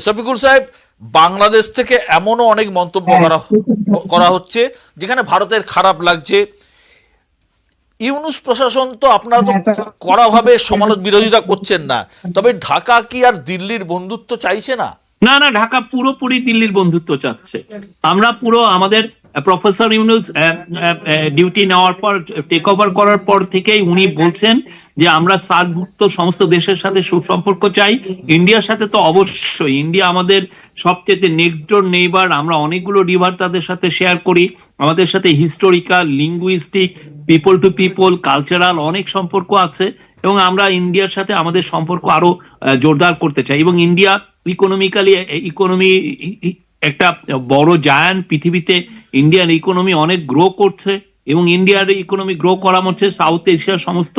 শফিকুল সাহেব, বাংলাদেশ থেকে এমনও অনেক মন্তব্য করা হচ্ছে যেখানে ভারতের খারাপ লাগছে। ইউনূস প্রশাসন তো আপনারা তো কড়াভাবে বিরোধিতা করছেন না, তবে ঢাকা কি আর দিল্লির বন্ধুত্ব চাইছে না? না না, ঢাকা পুরোপুরি দিল্লির বন্ধুত্ব চাচ্ছে। আমরা পুরো আমাদের প্রফেসর ইউনূস ডিউটি নেওয়ার পর, টেক ওভার করার পর থেকেই উনি বলছেন যে আমরা সার্কভুক্ত সমস্ত দেশের সাথে সুসম্পর্ক চাই। ইন্ডিয়ার সাথে তো অবশ্যই, ইন্ডিয়া আমাদের সবচেয়ে নেক্সট ডোর নেইবার। আমরা অনেকগুলো রিভার তাদের সাথে শেয়ার করি, আমাদের সাথে historical, linguistic, people to people, cultural অনেক সম্পর্ক আছে, এবং আমরা ইন্ডিয়ার সাথে আমাদের সম্পর্ক আরো জোরদার করতে চাই। এবং ইন্ডিয়া ইকোনমি একটা বড় জায়ান্ট পৃথিবীতে। ইন্ডিয়ান ইকোনমি অনেক গ্রো করছে, এবং ইন্ডিয়ার ইকোনমি গ্রো করা হচ্ছে সাউথ এশিয়ার সমস্ত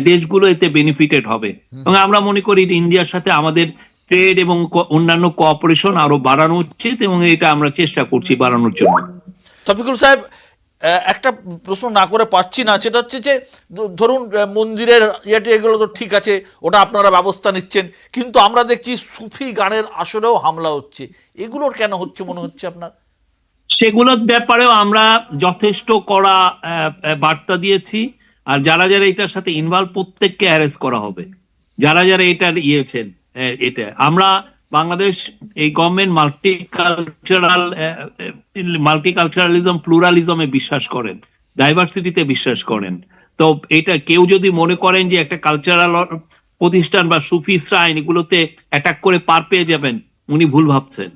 দেশগুলো এতে বেনিফিটেড হবে। এবং আমরা মনে করি ইন্ডিয়ার সাথে আমাদের ট্রেড এবং অন্যান্য কোঅপারেশন আরো বাড়ানো উচিত, এবং এটা আমরা চেষ্টা করছি বাড়ানোর জন্য। শফিকুল সাহেব, একটা প্রশ্ন না করে পাচ্ছি না, সেটা হচ্ছে যে ধরুন মন্দিরের এগুলো তো ঠিক আছে, ওটা আপনারা ব্যবস্থা নিচ্ছেন, কিন্তু আমরা দেখছি সুফি গানের আসরেও হামলা হচ্ছে। এগুলোর কেন হচ্ছে মনে হচ্ছে আপনার? সেগুলোর ব্যাপারেও আমরা যথেষ্ট কড়া বার্তা দিয়েছি। আর যারা যারা এটার সাথে ইনভলভ, প্রত্যেককে অ্যারেস্ট করা হবে, যারা যারা এটার ইয়েছেন। এটা আমরা বাংলাদেশ এই গভর্নমেন্ট মাল্টিকালচারালিজম, প্লুরালিজমে বিশ্বাস করেন, ডাইভার্সিটিতে বিশ্বাস করেন। তো এটা কেউ যদি মনে করেন যে একটা কালচারাল প্রতিষ্ঠান বা সুফি শ্রাইন এগুলোতে অ্যাটাক করে পার পেয়ে যাবেন, উনি ভুল ভাবছেন।